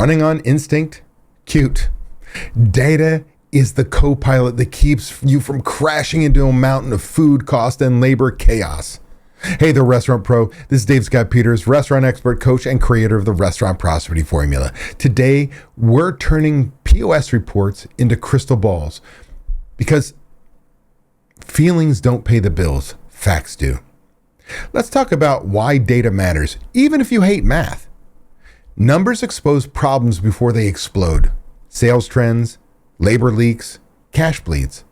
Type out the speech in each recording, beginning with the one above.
running on instinct? Cute. Data is the co-pilot that keeps you from crashing into a mountain of food, cost, and labor chaos. Hey there, Restaurant Pro. This is Dave Scott Peters, restaurant expert, coach, and creator of the Restaurant Prosperity Formula. Today, we're turning POS reports into crystal balls because feelings don't pay the bills, facts do. Let's talk about why data matters, even if you hate math. Numbers expose problems before they explode. Sales trends, labor leaks, cash bleeds.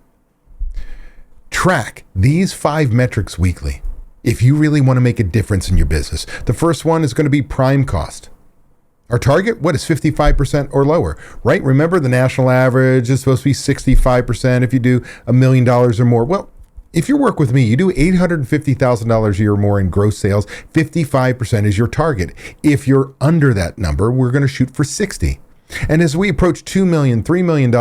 Track these 5 metrics weekly if you really want to make a difference in your business. The first one is going to be prime cost. Our target, what is 55% or lower, right? Remember, the national average is supposed to be 65% if you do $1 million or more. Well, if you work with me, you do $850,000 a year or more in gross sales, 55% is your target. If you're under that number, we're going to shoot for 60. And as we approach $2 million, $3 million,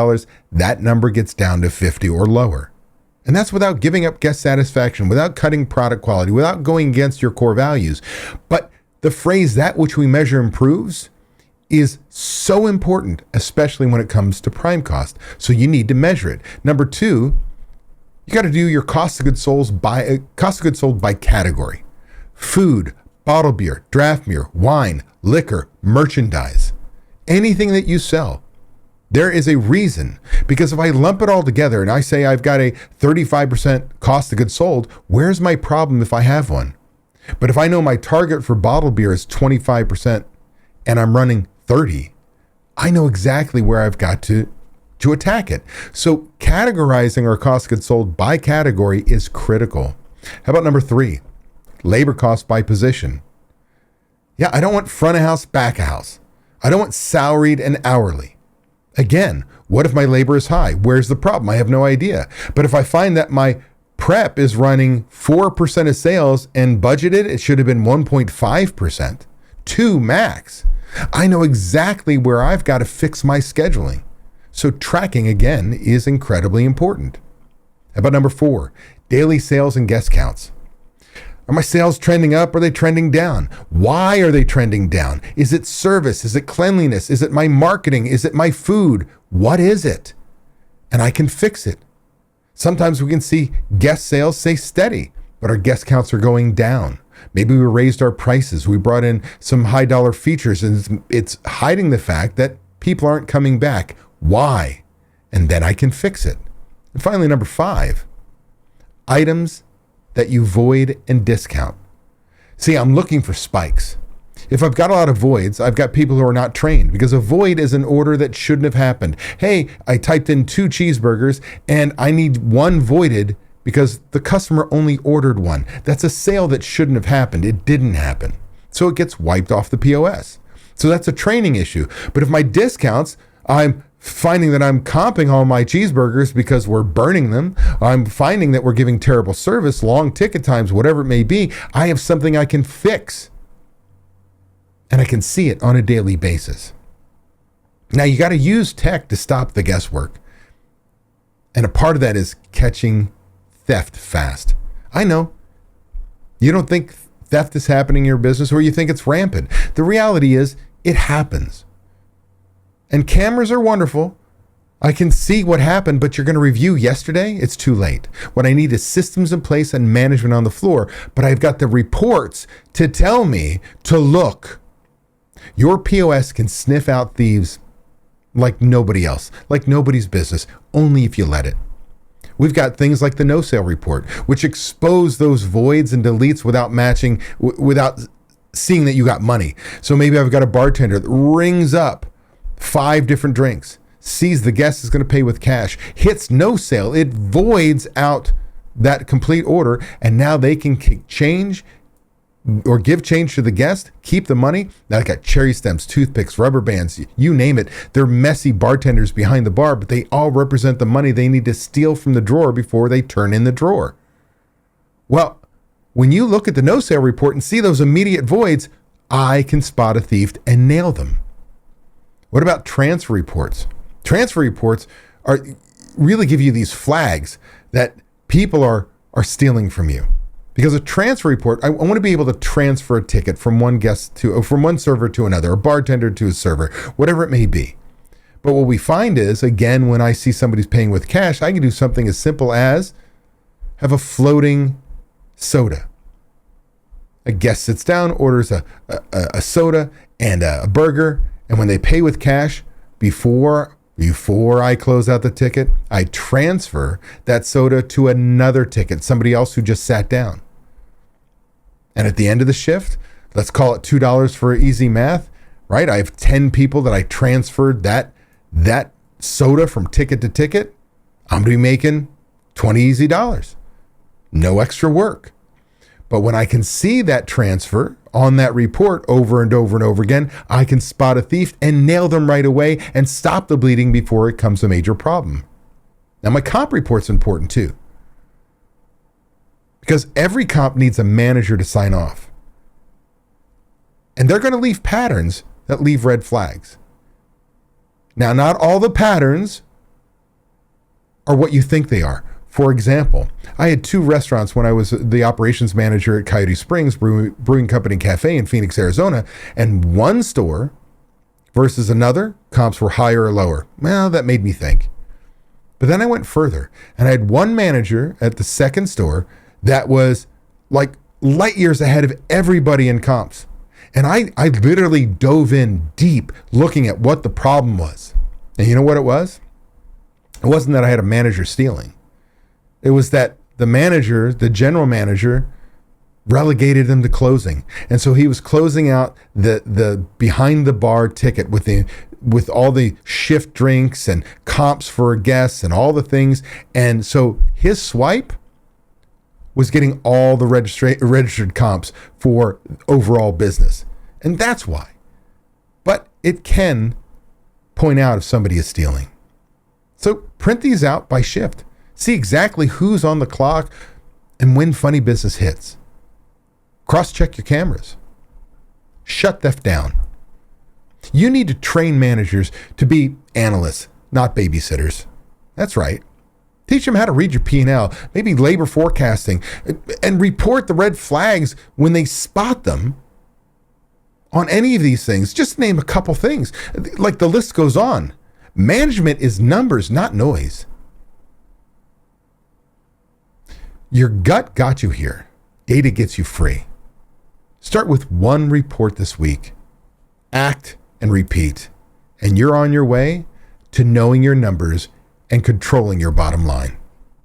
that number gets down to 50 or lower. And that's without giving up guest satisfaction, without cutting product quality, without going against your core values. But the phrase, that which we measure improves, is so important, especially when it comes to prime cost. So you need to measure it. Number 2, you got to do your cost of goods sold by category. Food, bottled beer, draft beer, wine, liquor, merchandise, anything that you sell. There is a reason, because if I lump it all together and I say I've got a 35% cost of goods sold, where's my problem if I have one? But if I know my target for bottled beer is 25% and I'm running 30, I know exactly where I've got to attack it. So categorizing our cost of goods sold by category is critical. How about number 3? Labor cost by position. Yeah, I don't want front of house, back of house. I don't want salaried and hourly. Again, what if my labor is high? Where's the problem? I have no idea. But if I find that my prep is running 4% of sales and budgeted, it should have been 1.5%, 2 max. I know exactly where I've got to fix my scheduling. So tracking, again, is incredibly important. How about number 4? Daily sales and guest counts. Are my sales trending up? Are they trending down? Why are they trending down? Is it service? Is it cleanliness? Is it my marketing? Is it my food? What is it? And I can fix it. Sometimes we can see guest sales stay steady, but our guest counts are going down. Maybe we raised our prices. We brought in some high dollar features and it's hiding the fact that people aren't coming back. Why? And then I can fix it. And finally, number 5, items that you void and discount. See, I'm looking for spikes. If I've got a lot of voids, I've got people who are not trained, because a void is an order that shouldn't have happened. Hey, I typed in 2 cheeseburgers and I need 1 voided because the customer only ordered 1. That's a sale that shouldn't have happened. It didn't happen. So it gets wiped off the POS. So that's a training issue. But if my discounts, I'm finding that I'm comping all my cheeseburgers because we're burning them, I'm finding that we're giving terrible service, long ticket times, whatever it may be, I have something I can fix. And I can see it on a daily basis. Now you got to use tech to stop the guesswork. And a part of that is catching theft fast. I know. You don't think theft is happening in your business, or you think it's rampant. The reality is it happens. And cameras are wonderful. I can see what happened, but you're going to review yesterday? It's too late. What I need is systems in place and management on the floor, but I've got the reports to tell me to look. Your POS can sniff out thieves like nobody else, like nobody's business, only if you let it. We've got things like the no sale report, which expose those voids and deletes without matching, without seeing that you got money. So maybe I've got a bartender that rings up 5 different drinks, sees the guest is going to pay with cash, hits no sale, it voids out that complete order, and now they can change or give change to the guest, keep the money. Now I got cherry stems, toothpicks, rubber bands, you name it. They're messy bartenders behind the bar, but they all represent the money they need to steal from the drawer before they turn in the drawer. Well, when you look at the no sale report and see those immediate voids, I can spot a thief and nail them. What about transfer reports? Transfer reports really give you these flags that people are stealing from you. Because a transfer report, I want to be able to transfer a ticket from one guest to, or from one server to another, a bartender to a server, whatever it may be. But what we find is, again, when I see somebody's paying with cash, I can do something as simple as have a floating soda. A guest sits down, orders a soda and a burger, and when they pay with cash, before I close out the ticket, I transfer that soda to another ticket, somebody else who just sat down. And at the end of the shift, let's call it $2 for easy math, right? I have 10 people that I transferred that soda from ticket to ticket. I'm going to be making 20 easy dollars. No extra work. But when I can see that transfer on that report over and over and over again, I can spot a thief and nail them right away and stop the bleeding before it becomes a major problem. Now, my comp report's important too, because every comp needs a manager to sign off. And they're going to leave patterns that leave red flags. Now, not all the patterns are what you think they are. For example, I had 2 restaurants when I was the operations manager at Coyote Springs Brewing Company Cafe in Phoenix, Arizona, and one store versus another, comps were higher or lower. Well, that made me think. But then I went further, and I had one manager at the second store that was like light years ahead of everybody in comps. And I literally dove in deep looking at what the problem was. And you know what it was? It wasn't that I had a manager stealing. It was that the manager, the general manager, relegated him to closing. And so he was closing out the behind the bar ticket with all the shift drinks and comps for guests and all the things. And so his swipe was getting all the registered comps for overall business. And that's why. But it can point out if somebody is stealing. So print these out by shift. See exactly who's on the clock and when funny business hits. Cross-check your cameras. Shut theft down. You need to train managers to be analysts, not babysitters. That's right. Teach them how to read your P&L, maybe labor forecasting, and report the red flags when they spot them on any of these things. Just name a couple things. Like the list goes on. Management is numbers, not noise. Your gut got you here. Data gets you free. Start with one report this week. Act and repeat. And you're on your way to knowing your numbers and controlling your bottom line.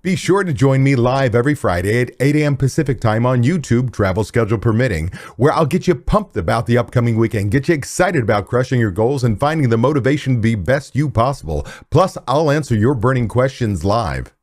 Be sure to join me live every Friday at 8 a.m. Pacific time on YouTube, travel schedule permitting, where I'll get you pumped about the upcoming weekend, get you excited about crushing your goals and finding the motivation to be best you possible. Plus, I'll answer your burning questions live.